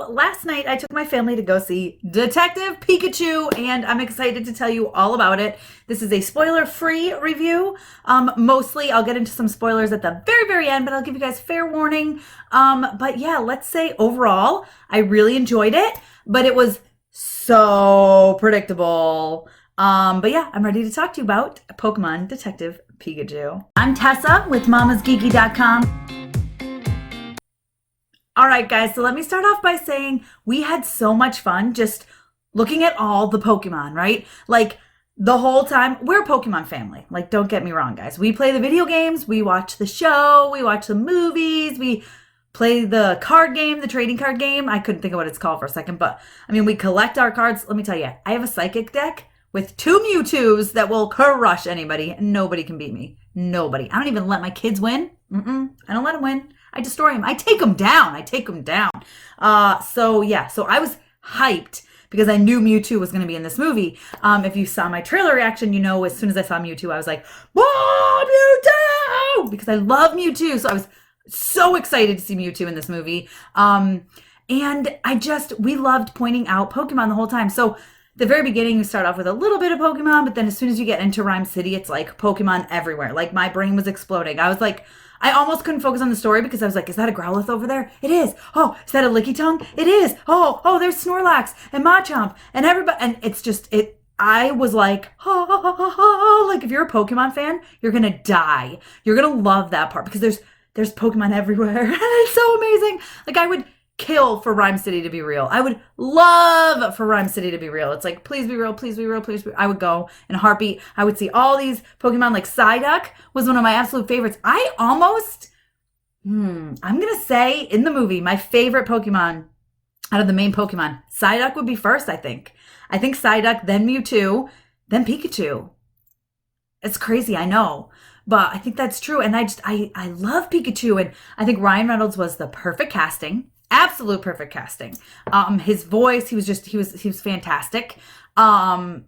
So last night I took my family to go see Detective Pikachu, and I'm excited to tell you all about it. This is a spoiler-free review. Mostly I'll get into some spoilers at the very, very end, but I'll give you guys fair warning. But yeah, let's say overall, I really enjoyed it, but it was so predictable. But yeah, I'm ready to talk to you about Pokemon Detective Pikachu. I'm Tessa with mamasgeeky.com. All right, guys, so let me start off by saying we had so much fun just looking at all the Pokemon, right? Like, the whole time, we're a Pokemon family. Like, don't get me wrong, guys. We play the video games, we watch the show, we watch the movies, we play the card game, the trading card game. I couldn't think of what it's called for a second, but, I mean, we collect our cards. Let me tell you, I have a Psychic deck with 2 Mewtwo's that will crush anybody. Nobody can beat me. Nobody. I don't even let my kids win. I don't let them win. I destroy them. I take them down. So I was hyped because I knew Mewtwo was going to be in this movie. If you saw my trailer reaction, you know, as soon as I saw Mewtwo, I was like, whoa, Mewtwo! Because I love Mewtwo. So I was so excited to see Mewtwo in this movie. And we loved pointing out Pokemon the whole time. So the very beginning, you start off with a little bit of Pokemon, but then as soon as you get into Rhyme City, it's like Pokemon everywhere. Like, my brain was exploding. I was like, I almost couldn't focus on the story because I was like, is that a Growlithe over there? It is. Oh, is that a Lickitung? It is. Oh, there's Snorlax and Machamp and everybody. And it's just, I was like, like, if you're a Pokemon fan, you're going to die. You're going to love that part because there's Pokemon everywhere. And it's so amazing. Like, I would kill for Rhyme City to be real. I would love for Rhyme City to be real. It's like, please be real, please be real, please be real. I would go in a heartbeat. I would see all these Pokemon. Like, Psyduck was one of my absolute favorites. I'm going to say in the movie, my favorite Pokemon out of the main Pokemon, Psyduck would be first, I think. I think Psyduck, then Mewtwo, then Pikachu. It's crazy, I know. But I think that's true. And I love Pikachu. And I think Ryan Reynolds was the perfect casting. Absolute perfect casting. His voice, he was fantastic.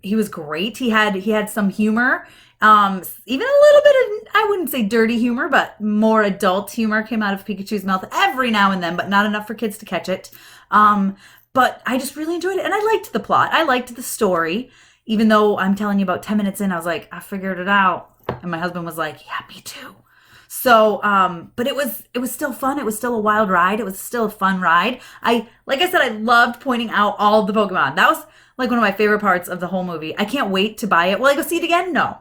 He was great. He had some humor. Even a little bit of, I wouldn't say dirty humor, but more adult humor came out of Pikachu's mouth every now and then, but not enough for kids to catch it. But I just really enjoyed it. And I liked the plot. I liked the story. Even though I'm telling you about 10 minutes in, I was like, I figured it out. And my husband was like, yeah, me too. So, but it was still fun. It was still a wild ride. It was still a fun ride. Like I said, I loved pointing out all of the Pokemon. That was like one of my favorite parts of the whole movie. I can't wait to buy it. Will I go see it again? No.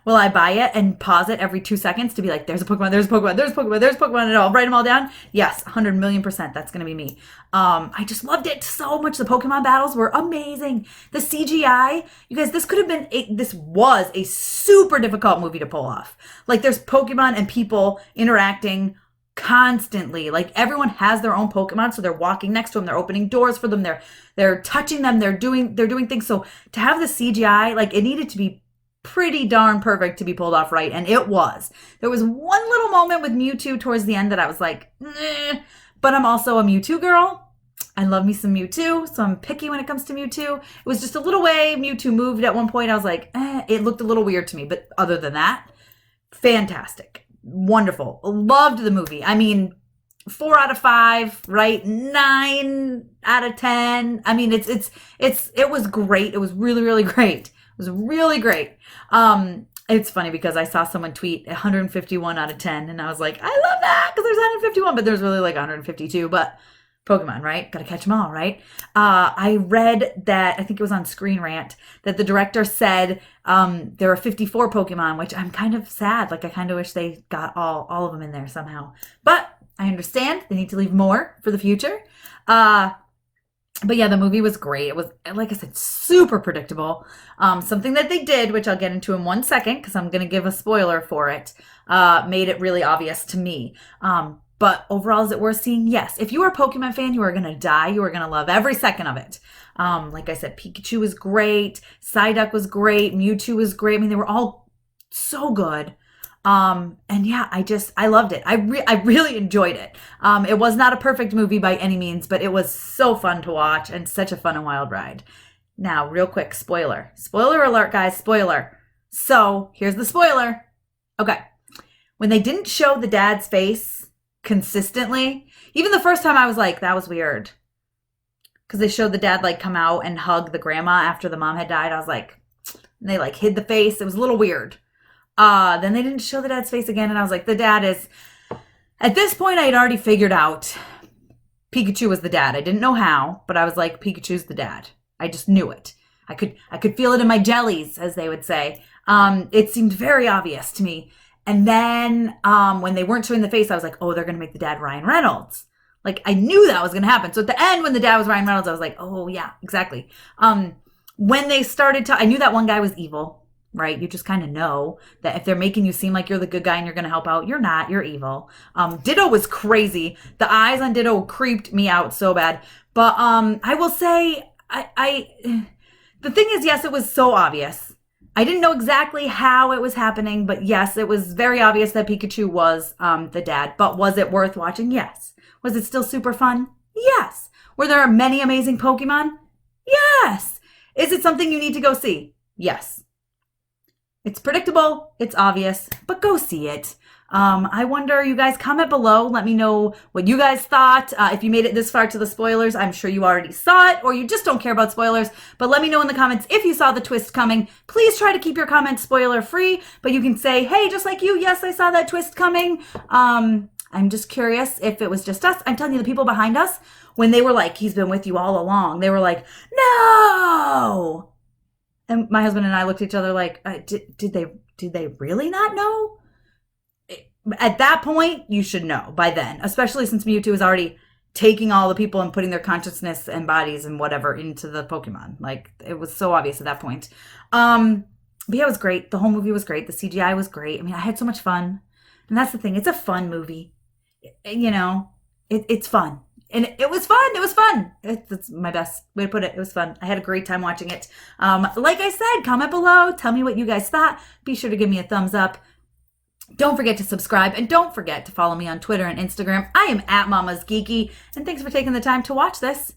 Will I buy it and pause it every 2 seconds to be like, there's a Pokemon, there's a Pokemon, there's a Pokemon, there's a Pokemon, and I'll write them all down? Yes, 100,000,000%. That's going to be me. I just loved it so much. The Pokemon battles were amazing. The CGI, you guys, this was a super difficult movie to pull off. Like, there's Pokemon and people interacting constantly. Like, everyone has their own Pokemon, so they're walking next to them, they're opening doors for them, they're touching them, they're doing things. So to have the CGI, like, it needed to be pretty darn perfect to be pulled off right, and it was. There was one little moment with Mewtwo towards the end that I was like, but I'm also a Mewtwo girl. I love me some Mewtwo, so I'm picky when it comes to Mewtwo. It was just a little way Mewtwo moved at one point. I was like, it looked a little weird to me, but other than that, fantastic. Wonderful. Loved the movie. I mean, 4 out of 5, right? 9 out of 10. I mean, it was great. It was really, really great. It was really great. It's funny because I saw someone tweet 151 out of 10, and I was like, I love that because there's 151, but there's really like 152. But Pokemon, right? Got to catch them all, right? I read that, I think it was on Screen Rant, that the director said there are 54 Pokemon, which I'm kind of sad. Like, I kind of wish they got all of them in there somehow. But I understand they need to leave more for the future. But yeah, the movie was great. It was, like I said, super predictable. Something that they did, which I'll get into in 1 second because I'm going to give a spoiler for it, made it really obvious to me. But overall, is it worth seeing? Yes. If you are a Pokemon fan, you are going to die. You are going to love every second of it. Like I said, Pikachu was great. Psyduck was great. Mewtwo was great. I mean, they were all so good. And yeah, I loved it. I really enjoyed it. It was not a perfect movie by any means, but it was so fun to watch and such a fun and wild ride. Now, real quick, spoiler. Spoiler alert, guys, spoiler. So, here's the spoiler. Okay. When they didn't show the dad's face consistently, even the first time I was like, that was weird. because they showed the dad like come out and hug the grandma after the mom had died. I was like, and they like hid the face. It was a little weird. Then they didn't show the dad's face again, and I was like, the dad is. At this point, I had already figured out Pikachu was the dad. I didn't know how, but I was like, Pikachu's the dad. I just knew it. I could feel it in my jellies, as they would say. It seemed very obvious to me. And then when they weren't showing the face, I was like, oh, they're gonna make the dad Ryan Reynolds. Like, I knew that was gonna happen. So at the end, when the dad was Ryan Reynolds, I was like, oh yeah, exactly. When they started to, I knew that one guy was evil. Right? You just kind of know that if they're making you seem like you're the good guy and you're going to help out, you're not. You're evil. Ditto was crazy. The eyes on Ditto creeped me out so bad. But I will say, the thing is, yes, it was so obvious. I didn't know exactly how it was happening, but yes, it was very obvious that Pikachu was the dad. But was it worth watching? Yes. Was it still super fun? Yes. Were there many amazing Pokemon? Yes. Is it something you need to go see? Yes. It's predictable, it's obvious, but go see it. I wonder, you guys comment below. Let me know what you guys thought. If you made it this far to the spoilers, I'm sure you already saw it, or you just don't care about spoilers. But let me know in the comments if you saw the twist coming. Please try to keep your comments spoiler free, but you can say, hey, just like you, yes, I saw that twist coming. I'm just curious if it was just us. I'm telling you, the people behind us, when they were like, he's been with you all along, they were like, no! And my husband and I looked at each other like, did they really not know? At that point, you should know by then, especially since Mewtwo is already taking all the people and putting their consciousness and bodies and whatever into the Pokemon. Like, it was so obvious at that point. But yeah, it was great. The whole movie was great. The CGI was great. I mean, I had so much fun. And that's the thing. It's a fun movie. You know, it's fun. And it was fun. It was fun. That's my best way to put it. It was fun. I had a great time watching it. Like I said, comment below. Tell me what you guys thought. Be sure to give me a thumbs up. Don't forget to subscribe. And don't forget to follow me on Twitter and Instagram. I am @Mama's Geeky. And thanks for taking the time to watch this.